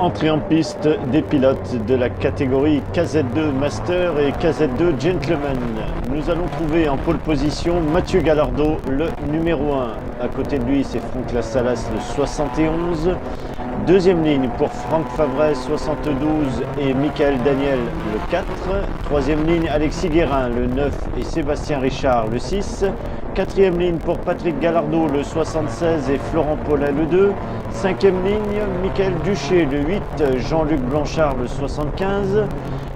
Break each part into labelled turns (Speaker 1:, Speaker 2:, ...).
Speaker 1: Entrée en piste des pilotes de la catégorie KZ2 Master et KZ2 Gentleman. Nous allons trouver en pole position Mathieu Gallardo, le numéro 1. À côté de lui, c'est Franck Lassalas, le 71. Deuxième ligne pour Franck Favret, 72, et Michael Daniel, le 4. Troisième ligne, Alexis Guérin, le 9, et Sébastien Richard, le 6. Quatrième ligne pour Patrick Gallardo, le 76, et Florent Paulin, le 2. Cinquième ligne, Michael Duché, le 8, Jean-Luc Blanchard, le 75.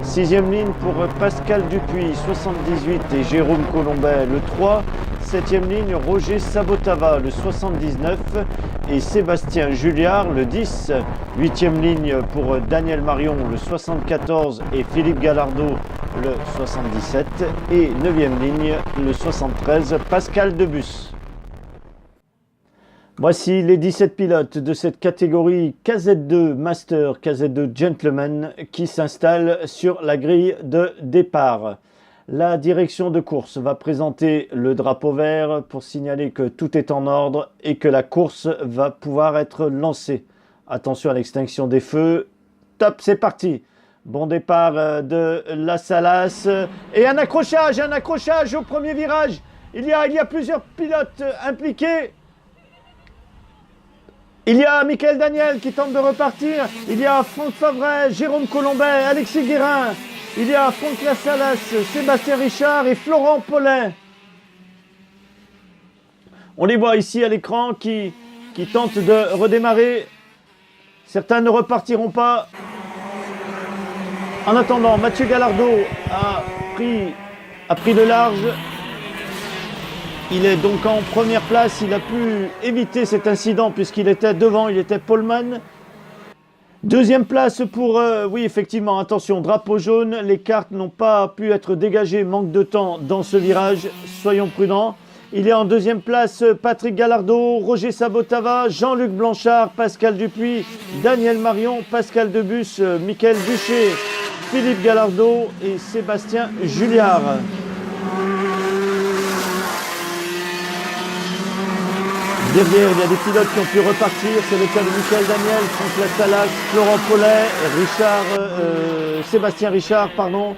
Speaker 1: Sixième ligne pour Pascal Dupuis, 78, et Jérôme Colombet, le 3. Septième ligne, Roger Sabotava, le 79, et Sébastien Julliard, le 10. Huitième ligne pour Daniel Marion, le 74, et Philippe Gallardo, le 77. Et neuvième ligne, le 73, Pascal Debus. Voici les 17 pilotes de cette catégorie KZ2 Master, KZ2 Gentleman qui s'installent sur la grille de départ. La direction de course va présenter le drapeau vert pour signaler que tout est en ordre et que la course va pouvoir être lancée. Attention à l'extinction des feux. Top, c'est parti. Bon départ de Lassalas et un accrochage au premier virage. Il y a plusieurs pilotes impliqués. Il y a Michael Daniel qui tente de repartir. Il y a Franck Favret, Jérôme Colombet, Alexis Guérin. Il y a Franck Lassalas, Sébastien Richard et Florent Paulin. On les voit ici à l'écran qui tentent de redémarrer. Certains ne repartiront pas. En attendant, Mathieu Gallardo a pris le large. Il est donc en première place. Il a pu éviter cet incident puisqu'il était devant, il était poleman. Deuxième place pour, oui effectivement, attention, drapeau jaune, les cartes n'ont pas pu être dégagées, manque de temps dans ce virage, soyons prudents. Il est en deuxième place Patrick Gallardo, Roger Sabotava, Jean-Luc Blanchard, Pascal Dupuis, Daniel Marion, Pascal Debus, Michael Duché, Philippe Gallardo et Sébastien Julliard. Derrière, il y a des pilotes qui ont pu repartir. C'est le cas de Michael Daniel, Franck Lassalas, Florent Paulin, Sébastien Richard, pardon.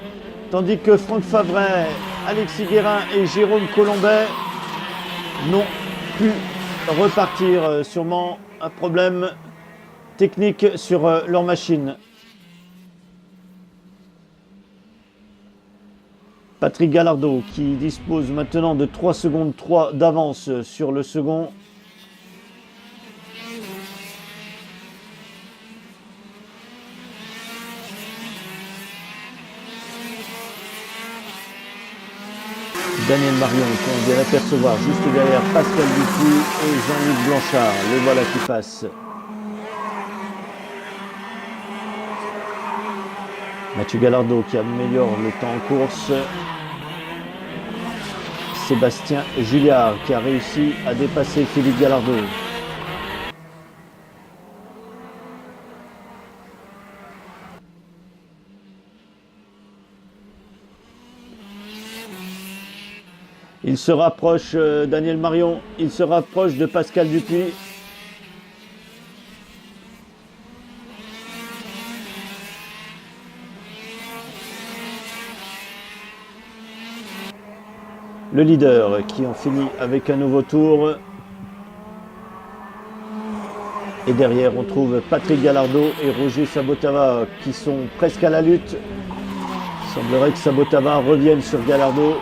Speaker 1: Tandis que Franck Favret, Alexis Guérin et Jérôme Colombet n'ont pu repartir. Sûrement un problème technique sur leur machine. Patrick Gallardo qui dispose maintenant de 3 secondes 3 d'avance sur le second. Daniel Marion qu'on vient d'apercevoir juste derrière Pascal Dupuis et Jean-Luc Blanchard. Le voilà qui passe. Mathieu Gallardo qui améliore le temps en course. Sébastien Julliard qui a réussi à dépasser Philippe Gallardo. Il se rapproche, Daniel Marion, il se rapproche de Pascal Dupuis. Le leader qui en finit avec un nouveau tour. Et derrière, on trouve Patrick Gallardo et Roger Sabotava qui sont presque à la lutte. Il semblerait que Sabotava revienne sur Gallardo.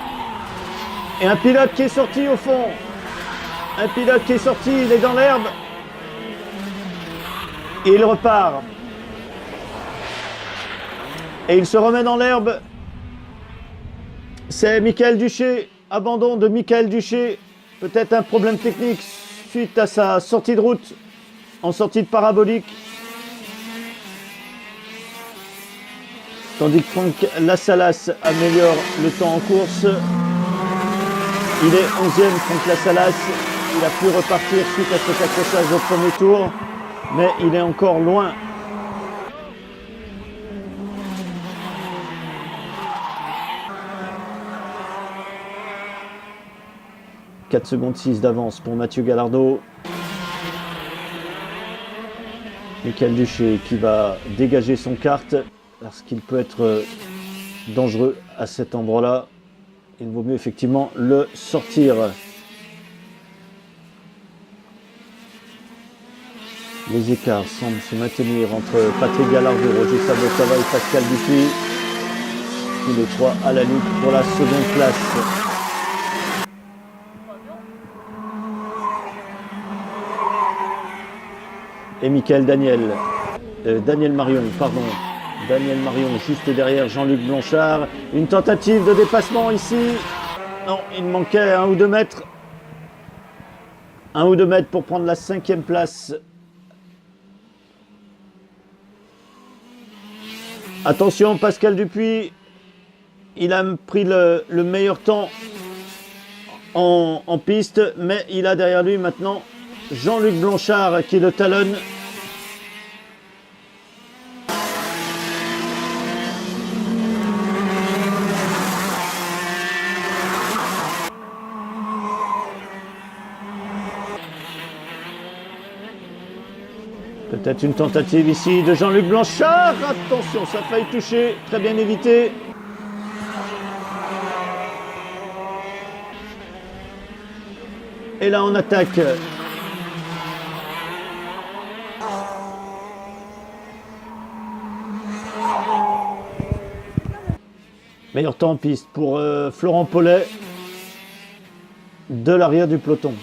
Speaker 1: Et un pilote qui est sorti au fond. Un pilote qui est sorti, il est dans l'herbe. Et il repart. Et il se remet dans l'herbe. C'est Michael Duché. Abandon de Michael Duché. Peut-être un problème technique suite à sa sortie de route en sortie de parabolique. Tandis que Franck Lassalas améliore le temps en course. Il est 11e, Franck Lassalas. Il a pu repartir suite à cet accrochage au premier tour. Mais il est encore loin. « 4 secondes 6 d'avance pour Mathieu Gallardo. Michael Duché qui va dégager son kart parce qu'il peut être dangereux à cet endroit-là. Il vaut mieux effectivement le sortir. Les écarts semblent se maintenir entre Patrick Gallardo, Roger Sabotava et Pascal Dupuis. Tous les trois à la lutte pour la seconde place. Et Michael Daniel Marion, pardon. Daniel Marion juste derrière Jean-Luc Blanchard. Une tentative de dépassement ici. Non, il manquait 1 ou 2 mètres. 1 ou 2 mètres pour prendre la 5e place. Attention, Pascal Dupuis, il a pris le meilleur temps en piste, mais il a derrière lui maintenant Jean-Luc Blanchard qui le talonne. Peut-être une tentative ici de Jean-Luc Blanchard. Attention, ça a failli toucher. Très bien évité. Et là, on attaque. Meilleur temps en piste pour Florent Paulet de l'arrière du peloton.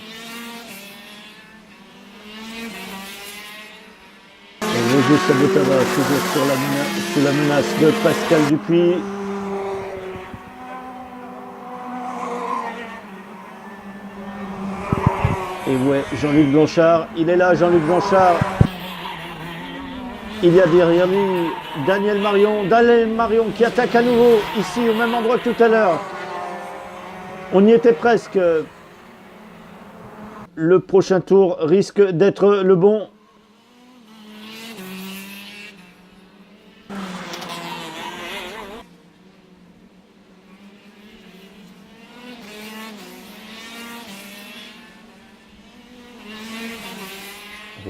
Speaker 1: Roger Sabotava toujours sous la menace de Pascal Dupuis. Et ouais, Jean-Luc Blanchard, il est là, Jean-Luc Blanchard. Il y a derrière lui Daniel Marion qui attaque à nouveau ici au même endroit que tout à l'heure. On y était presque. Le prochain tour risque d'être le bon.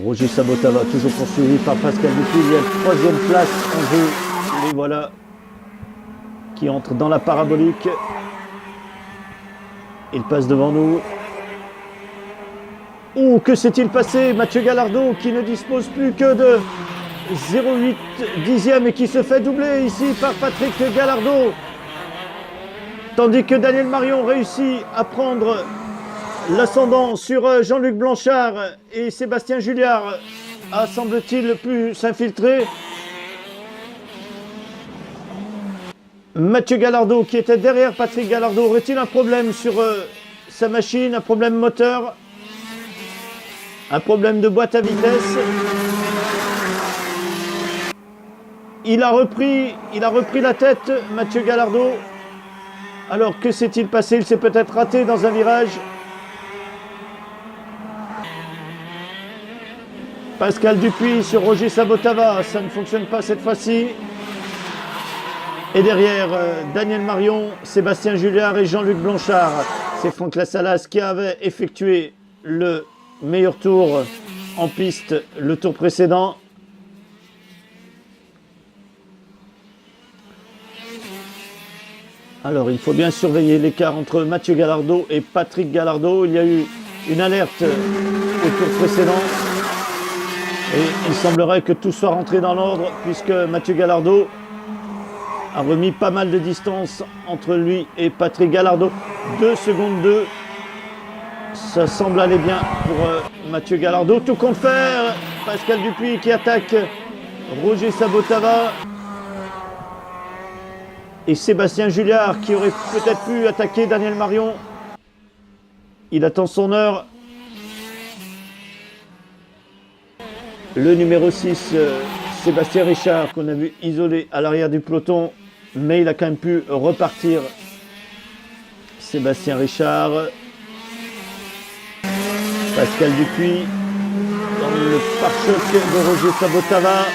Speaker 1: Roger Sabotava, toujours poursuivi par Pascal Dupuis. Il y a la 3e place en jeu. Les voilà qui entrent dans la parabolique. Il passe devant nous. Ouh, que s'est-il passé? Mathieu Gallardo qui ne dispose plus que de 0,8 dixième et qui se fait doubler ici par Patrick Gallardo. Tandis que Daniel Marion réussit à prendre l'ascendant sur Jean-Luc Blanchard et Sébastien Julliard a, semble-t-il, pu s'infiltrer. Mathieu Gallardo qui était derrière Patrick Gallardo, aurait-il un problème sur sa machine, un problème moteur, un problème de boîte à vitesse? Il a repris la tête, Mathieu Gallardo. Alors que s'est-il passé? Il s'est peut-être raté dans un virage. Pascal Dupuis sur Roger Sabotava, ça ne fonctionne pas cette fois-ci. Et derrière, Daniel Marion, Sébastien Julliard et Jean-Luc Blanchard. C'est Franck Lassalas qui avait effectué le meilleur tour en piste le tour précédent. Alors, il faut bien surveiller l'écart entre Mathieu Gallardo et Patrick Gallardo. Il y a eu une alerte au tour précédent. Et il semblerait que tout soit rentré dans l'ordre puisque Mathieu Gallardo a remis pas mal de distance entre lui et Patrick Gallardo. 2 secondes 2. Ça semble aller bien pour Mathieu Gallardo. Tout compte faire. Pascal Dupuis qui attaque Roger Sabotava. Et Sébastien Julliard qui aurait peut-être pu attaquer Daniel Marion. Il attend son heure. Le numéro 6, Sébastien Richard, qu'on a vu isolé à l'arrière du peloton, mais il a quand même pu repartir. Sébastien Richard. Pascal Dupuis dans le pare-choc de Roger Sabotava.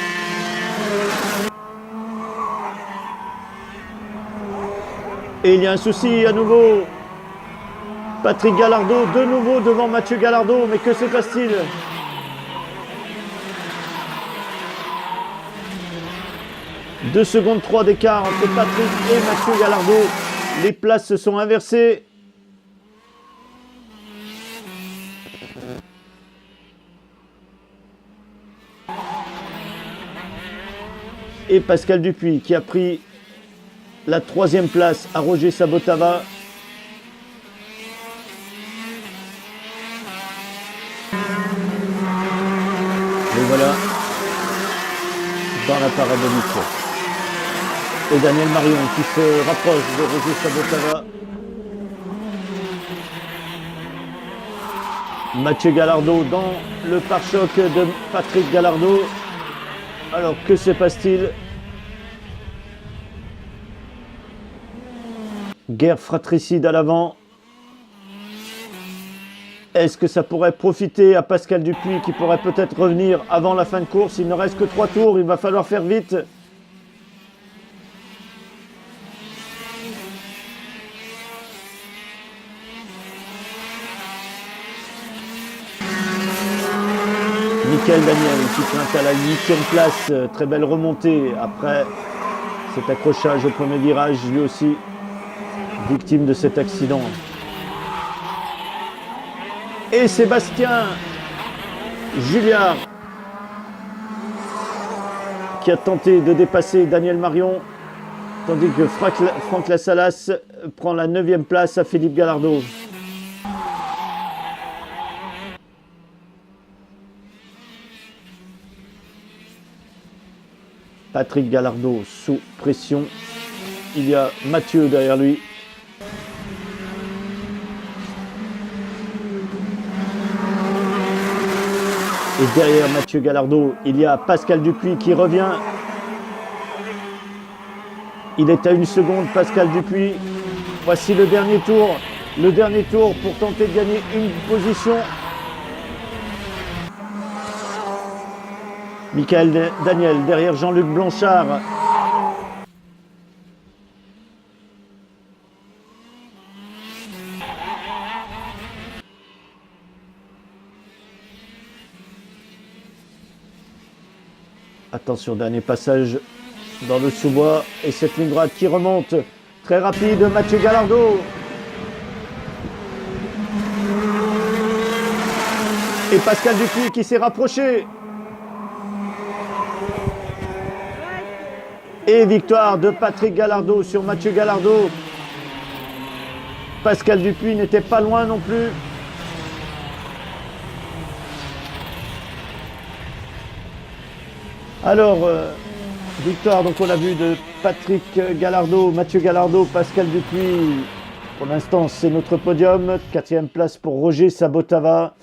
Speaker 1: Et il y a un souci à nouveau. Patrick Gallardo de nouveau devant Mathieu Gallardo. Mais que se passe-t-il? 2 secondes 3 d'écart entre Patrick et Mathieu Gallardo. Les places se sont inversées. Et Pascal Dupuis qui a pris la 3e place à Roger Sabotava. Et voilà, dans la parabolique. Et Daniel Marion qui se rapproche de Roger Sabotava. Mathieu Gallardo dans le pare-choc de Patrick Gallardo. Alors que se passe-t-il? Guerre fratricide à l'avant. Est-ce que ça pourrait profiter à Pascal Dupuis qui pourrait peut-être revenir avant la fin de course? Il ne reste que 3 tours, il va falloir faire vite. Michael Daniel qui pointe à la 8e place. Très belle remontée après cet accrochage au premier virage, lui aussi victime de cet accident. Et Sébastien Julliard qui a tenté de dépasser Daniel Marion, tandis que Franck Lassalas prend la 9e place à Philippe Gallardo. Patrick Gallardo sous pression. Il y a Mathieu derrière lui. Et derrière Mathieu Gallardo, il y a Pascal Dupuis qui revient. Il est à 1 seconde, Pascal Dupuis. Voici le dernier tour. Le dernier tour pour tenter de gagner une position. Michael Daniel derrière Jean-Luc Blanchard. Attention, dernier passage dans le sous-bois et cette ligne droite qui remonte. Très rapide, Mathieu Gallardo. Et Pascal Dupuis qui s'est rapproché. Et victoire de Patrick Gallardo sur Mathieu Gallardo. Pascal Dupuis n'était pas loin non plus. Alors, victoire, donc on l'a vu, de Patrick Gallardo, Mathieu Gallardo, Pascal Dupuis. Pour l'instant, c'est notre podium. 4e place pour Roger Sabotava.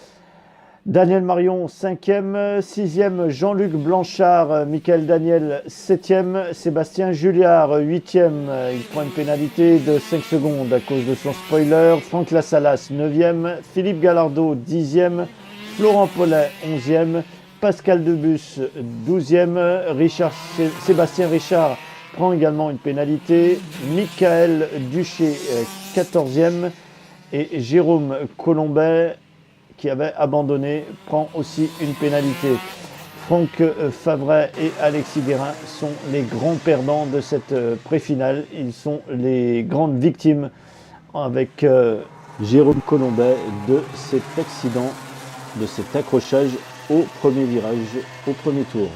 Speaker 1: Daniel Marion, 5e. 6e, Jean-Luc Blanchard. Michael Daniel, 7e. Sébastien Julliard, 8e. Il prend une pénalité de 5 secondes à cause de son spoiler. Franck Lassalas, 9e. Philippe Gallardo, 10e. Florent Paulet, 11e. Pascal Debus, 12e. Sébastien Richard prend également une pénalité. Michael Duché, 14e. Et Jérôme Colombet, qui avait abandonné, prend aussi une pénalité. Franck Favret et Alexis Guérin sont les grands perdants de cette pré-finale. Ils sont les grandes victimes avec Jérôme Colombet de cet accident, de cet accrochage au premier virage, au premier tour.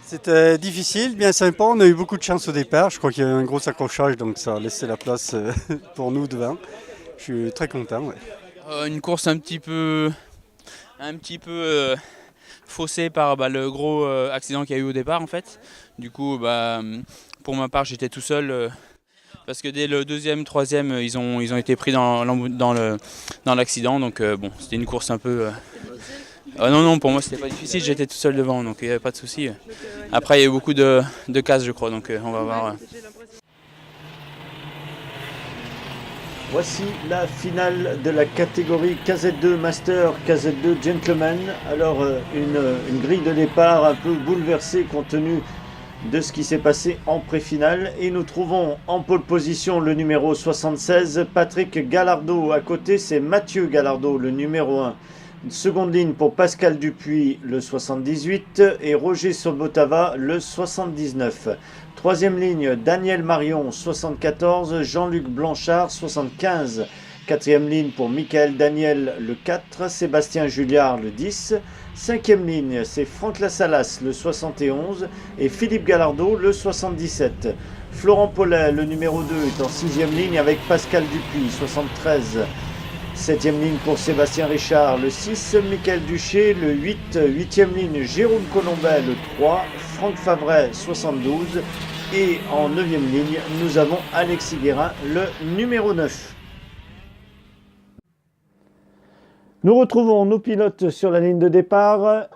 Speaker 2: C'était difficile, bien sympa. On a eu beaucoup de chance au départ. Je crois qu'il y a eu un gros accrochage, donc ça a laissé la place pour nous devant. Je suis très content. Ouais.
Speaker 3: Une course un petit peu faussée par le gros accident qu'il y a eu au départ en fait. Du coup, pour ma part, j'étais tout seul parce que dès le 2e, 3e, ils ont été pris dans l'accident. Donc bon, c'était une course un peu. Non, pour moi c'était pas difficile. J'étais tout seul devant, donc il n'y avait pas de souci. Après, il y a eu beaucoup de casse, je crois. Donc on va voir.
Speaker 1: Voici la finale de la catégorie KZ2 Master, KZ2 Gentleman. Alors, une grille de départ un peu bouleversée compte tenu de ce qui s'est passé en pré-finale. Et nous trouvons en pole position le numéro 76, Patrick Gallardo. À côté, c'est Mathieu Gallardo, le numéro 1. Seconde ligne pour Pascal Dupuis, le 78, et Roger Sobotava, le 79. Troisième ligne, Daniel Marion, 74, Jean-Luc Blanchard, 75. Quatrième ligne pour Michael Daniel, le 4, Sébastien Julliard, le 10. Cinquième ligne, c'est Franck Lassalas, le 71, et Philippe Gallardo, le 77. Florent Paulet, le numéro 2, est en sixième ligne avec Pascal Dupuis, 73. Septième ligne pour Sébastien Richard, le 6, Michael Duché, le 8, huitième ligne, Jérôme Colombet, le 3, Franck Favret, 72, et en neuvième ligne, nous avons Alexis Guérin, le numéro 9. Nous retrouvons nos pilotes sur la ligne de départ.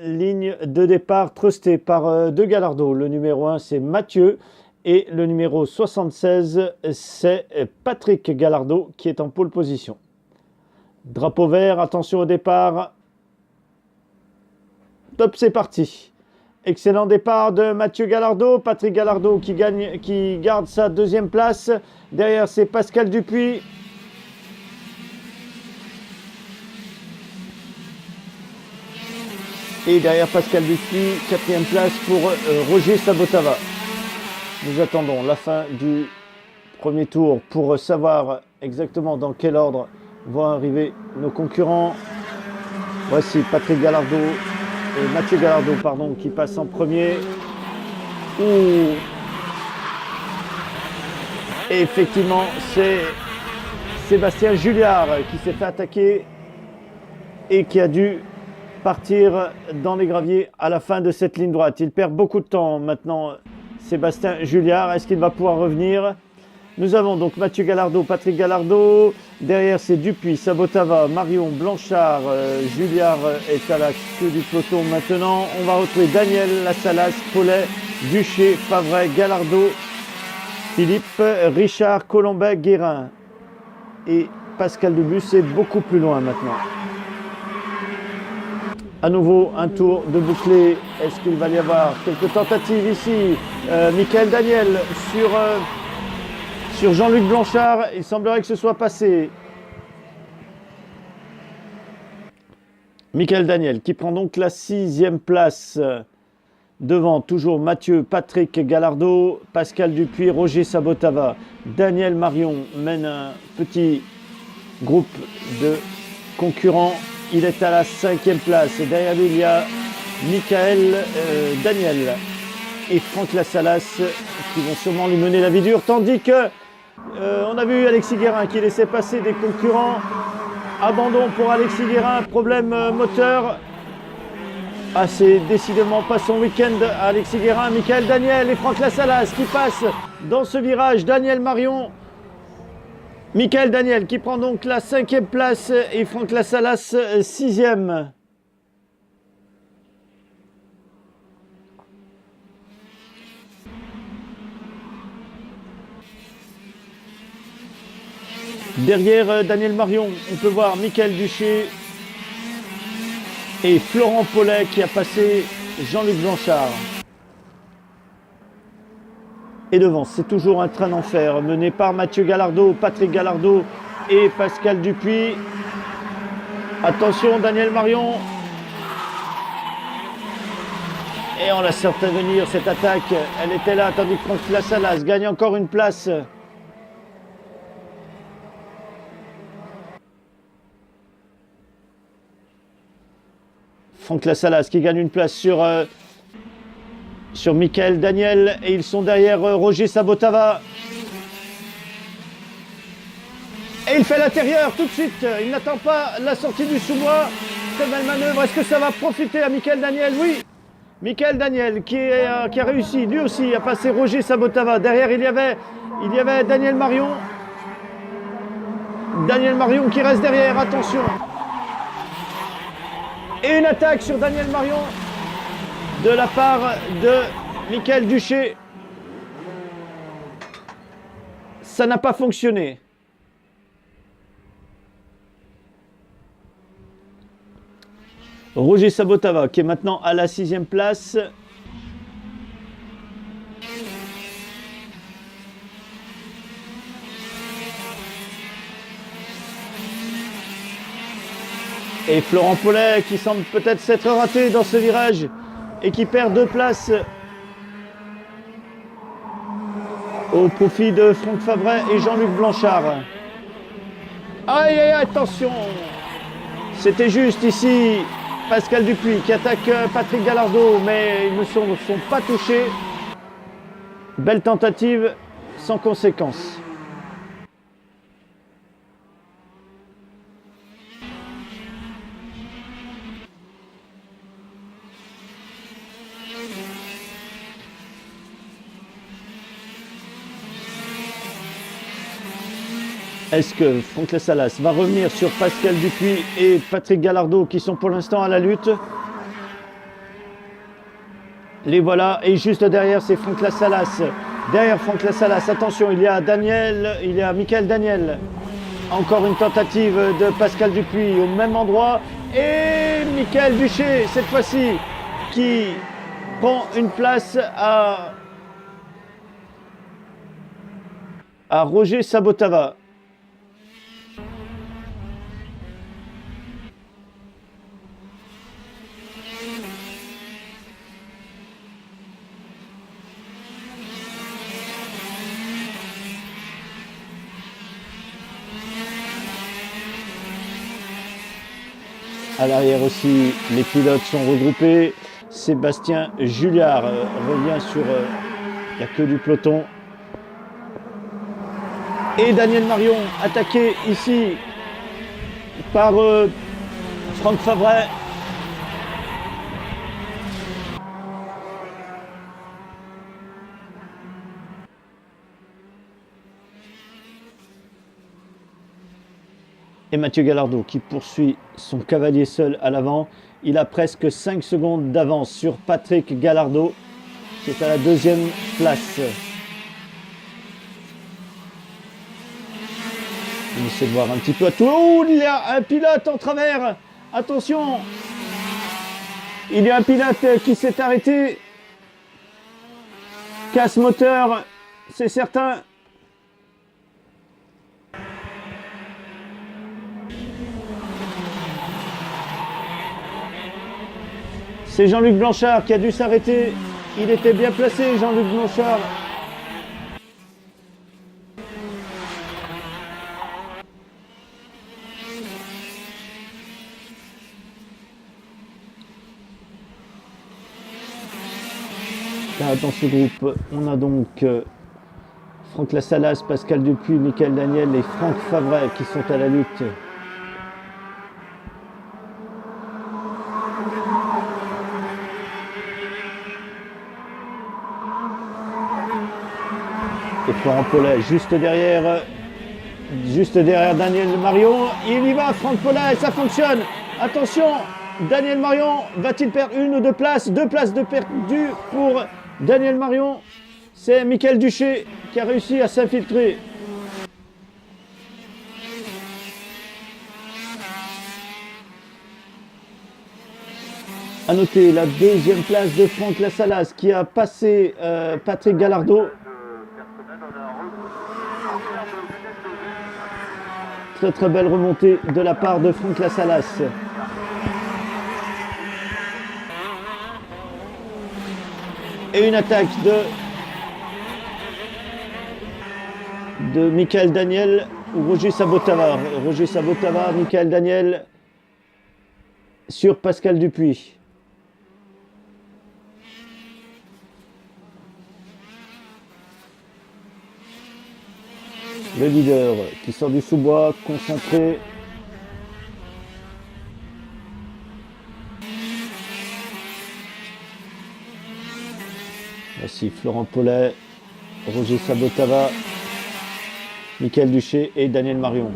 Speaker 1: Ligne de départ trustée par deux Gallardo. Le numéro 1, c'est Mathieu. Et le numéro 76, c'est Patrick Gallardo qui est en pole position. Drapeau vert, attention au départ. Top, c'est parti. Excellent départ de Mathieu Gallardo. Patrick Gallardo qui garde sa deuxième place. Derrière, c'est Pascal Dupuis. Et derrière Pascal Dupuis, quatrième place pour Roger Sabotava. Nous attendons la fin du premier tour pour savoir exactement dans quel ordre vont arriver nos concurrents. Voici Patrick Gallardo et Mathieu Gallardo qui passent en premier. Et effectivement, c'est Sébastien Julliard qui s'est fait attaquer et qui a dû partir dans les graviers à la fin de cette ligne droite. Il perd beaucoup de temps maintenant, Sébastien Julliard. Est-ce qu'il va pouvoir revenir? Nous avons donc Mathieu Gallardo, Patrick Gallardo. Derrière, c'est Dupuis, Sabotava, Marion, Blanchard. Julliard est à la queue du peloton maintenant. On va retrouver Daniel, Lassalas, Paulet, Duché, Favret, Gallardo, Philippe, Richard, Colombet, Guérin. Et Pascal Debus est beaucoup plus loin maintenant. À nouveau, un tour de bouclé. Est-ce qu'il va y avoir quelques tentatives ici? Michael Daniel sur Jean-Luc Blanchard. Il semblerait que ce soit passé. Michael Daniel qui prend donc la sixième place. Devant, toujours Mathieu, Patrick Gallardo, Pascal Dupuis, Roger Sabotava. Daniel Marion mène un petit groupe de concurrents. Il est à la cinquième place. Et derrière lui, il y a Michael Daniel et Franck Lassalas qui vont sûrement lui mener la vie dure. Tandis que on a vu Alexis Guérin qui laissait passer des concurrents. Abandon pour Alexis Guérin, problème moteur. Ah, c'est décidément pas son week-end à Alexis Guérin. Michael Daniel et Franck Lassalas qui passent dans ce virage. Daniel Marion. Michael Daniel qui prend donc la cinquième place et Franck Lassalas sixième. Derrière Daniel Marion, on peut voir Michael Duché et Florent Paulet qui a passé Jean-Luc Blanchard. Et devant, c'est toujours un train d'enfer mené par Mathieu Gallardo, Patrick Gallardo et Pascal Dupuis. Attention, Daniel Marion. Et on la sort à venir, cette attaque. Elle était là, tandis que Franck Lassalas gagne encore une place. Franck Lassalas qui gagne une place sur Michael Daniel. Et ils sont derrière Roger Sabotava. Et il fait l'intérieur tout de suite. Il n'attend pas la sortie du sous-bois. Très belle manœuvre. Est-ce que ça va profiter à Michael Daniel? Oui. Michael Daniel qui a réussi lui aussi à passer Roger Sabotava. Derrière il y avait Daniel Marion. Daniel Marion qui reste derrière. Attention. Et une attaque sur Daniel Marion de la part de Michael Duché. Ça n'a pas fonctionné. Roger Sabotava qui est maintenant à la sixième place. Et Florent Paulet qui semble peut-être s'être raté dans ce virage et qui perd 2 places au profit de Franck Favret et Jean-Luc Blanchard. Aïe, aïe, attention! C'était juste ici Pascal Dupuis qui attaque Patrick Gallardo, mais ils ne sont pas touchés. Belle tentative sans conséquence. Est-ce que Franck Lassalas va revenir sur Pascal Dupuis et Patrick Gallardo qui sont pour l'instant à la lutte? Les voilà, et juste derrière c'est Franck Lassalas. Derrière Franck Lassalas, attention, il y a Michael Daniel. Encore une tentative de Pascal Dupuis au même endroit. Et Michael Duché, cette fois-ci, qui prend une place à Roger Sabotava. À l'arrière aussi, les pilotes sont regroupés. Sébastien Julliard revient sur la queue du peloton. Et Daniel Marion, attaqué ici par Franck Favret. Et Mathieu Gallardo qui poursuit son cavalier seul à l'avant. Il a presque 5 secondes d'avance sur Patrick Gallardo qui est à la 2e place. On essaie de voir un petit peu à tout. Oh, il y a un pilote en travers. Attention. Il y a un pilote qui s'est arrêté. Casse moteur, c'est certain. C'est Jean-Luc Blanchard qui a dû s'arrêter. Il était bien placé, Jean-Luc Blanchard. Là, dans ce groupe, on a donc Franck Lassalas, Pascal Dupuis, Michael Daniel et Franck Favret qui sont à la lutte. Et Florent Paulet juste derrière Daniel Marion. Il y va, Franck Paulet, ça fonctionne. Attention, Daniel Marion va-t-il perdre 1 ou 2 places? 2 places de perdu pour Daniel Marion. C'est Michael Duché qui a réussi à s'infiltrer. A noter la 2e place de Franck Lassalas qui a passé Patrick Gallardo. Très très belle remontée de la part de Franck Lassalas. Et une attaque de Michael Daniel ou Roger Sabotava. Roger Sabotava, Michael Daniel sur Pascal Dupuis. Le leader qui sort du sous-bois, concentré. Voici Florent Paulet, Roger Sabotava, Michael Duché et Daniel Marion.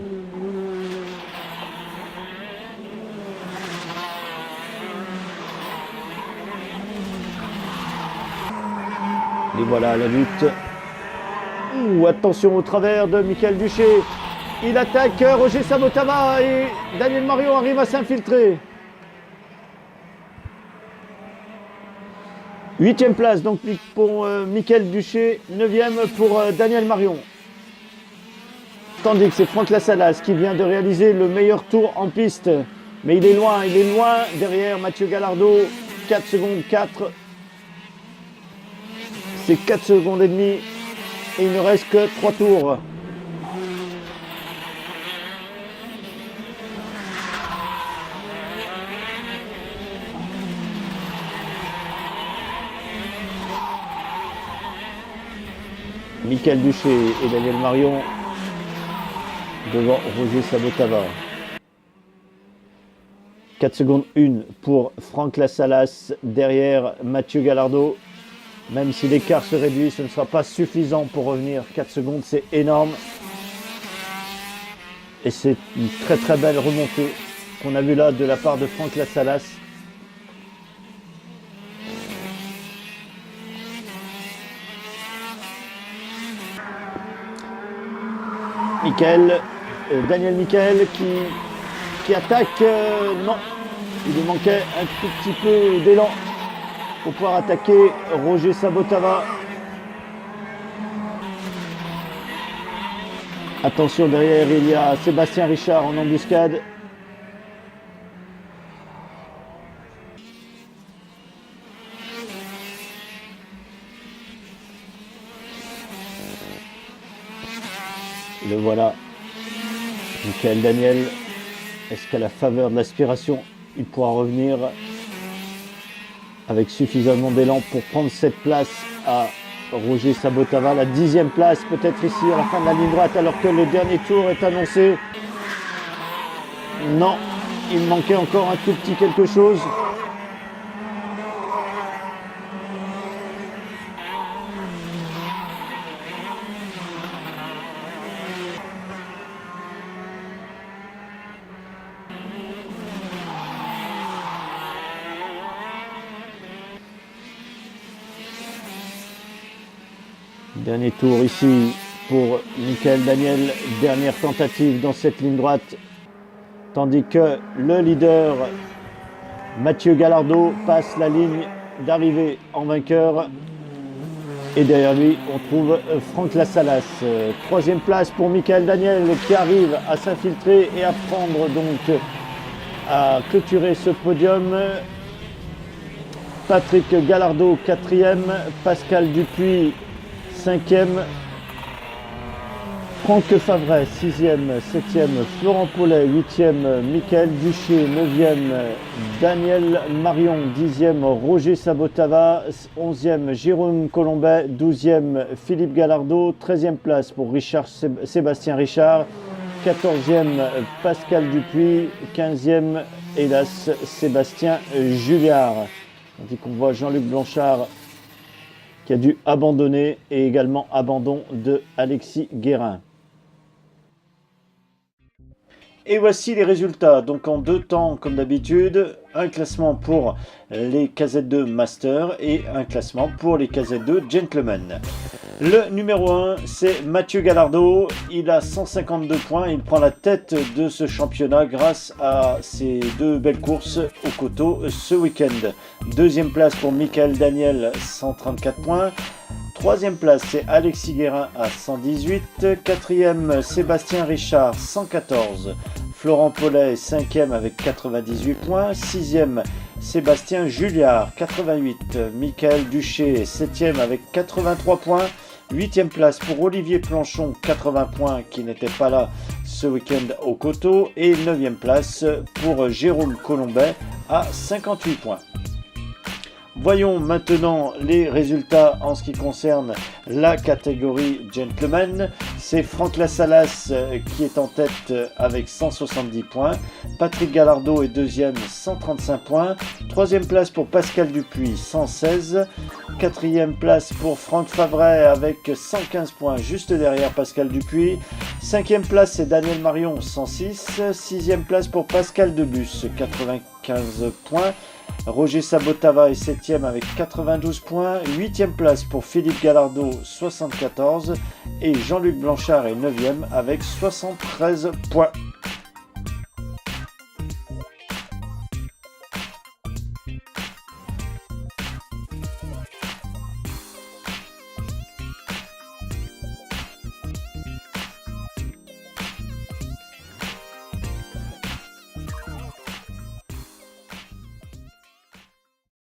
Speaker 1: Et voilà la lutte. Ouh, attention au travers de Michael Duché. Il attaque Roger Sabotava et Daniel Marion arrive à s'infiltrer. 8e place donc pour Michael Duché, 9e pour Daniel Marion. Tandis que c'est Franck Lassalas qui vient de réaliser le meilleur tour en piste Mais il est loin derrière Mathieu Gallardo. 4 secondes 4. C'est 4 secondes et demie. Et il ne reste que 3 tours. Michael Duché et Daniel Marion devant Roger Sabotava. 4 secondes 1 pour Franck Lassalas derrière Mathieu Gallardo. Même si l'écart se réduit, ce ne sera pas suffisant pour revenir. 4 secondes, c'est énorme. Et c'est une très très belle remontée qu'on a vue là de la part de Franck Lassalas. Daniel Michael qui attaque. Non, il lui manquait un tout petit peu d'élan pour pouvoir attaquer Roger Sabotava. Attention, derrière, il y a Sébastien Richard en embuscade. Le voilà, Michael Daniel. Est-ce qu'à la faveur de l'aspiration, il pourra revenir avec suffisamment d'élan pour prendre cette place à Roger Sabotava, la 10e place peut-être ici à la fin de la ligne droite alors que le dernier tour est annoncé. Non, il manquait encore un tout petit quelque chose. Dernier tour ici pour Michael Daniel, dernière tentative dans cette ligne droite, tandis que le leader Mathieu Gallardo passe la ligne d'arrivée en vainqueur. Et derrière lui, on trouve Franck Lassalas. 3e place pour Michael Daniel qui arrive à s'infiltrer et à prendre donc à clôturer ce podium. Patrick Gallardo 4e, Pascal Dupuis 5e, Franck Favret 6e, 7e, Florent Paulet 8e, Michael Duché 9e, Daniel Marion 10e, Roger Sabotava 11e, Jérôme Colombet 12e, Philippe Gallardo 13e place pour Sébastien Richard, 14e Pascal Dupuis, 15e hélas Sébastien Julliard. Tandis qu'on voit Jean-Luc Blanchard qui a dû abandonner et également abandon de Alexis Guérin. Et voici les résultats. Donc en 2 temps comme d'habitude, un classement pour les KZ2 Master et un classement pour les KZ2 Gentlemen. Le numéro 1, c'est Mathieu Gallardo. Il a 152 points. Il prend la tête de ce championnat grâce à ses 2 belles courses au coteau ce week-end. 2e place pour Michael Daniel, 134 points. 3e place, c'est Alexis Guérin à 118. 4e, Sébastien Richard, 114. Florent Paulet, 5e avec 98 points. 6e, Sébastien Julliard, 88. Michael Duché, 7e avec 83 points. 8e place pour Olivier Planchon, 80 points, qui n'était pas là ce week-end au coteau. Et 9e place pour Jérôme Colombet à 58 points. Voyons maintenant les résultats en ce qui concerne la catégorie Gentleman. C'est Franck Lassalas qui est en tête avec 170 points. Patrick Gallardo est 2e, 135 points. 3e place pour Pascal Dupuis, 116. 4e place pour Franck Favret avec 115 points, juste derrière Pascal Dupuis. 5e place, c'est Daniel Marion, 106. 6e place pour Pascal Debus, 95 points. Roger Sabotava est 7e avec 92 points. 8e place pour Philippe Gallardo, 74. Et Jean-Luc Blanchard est 9e avec 73 points.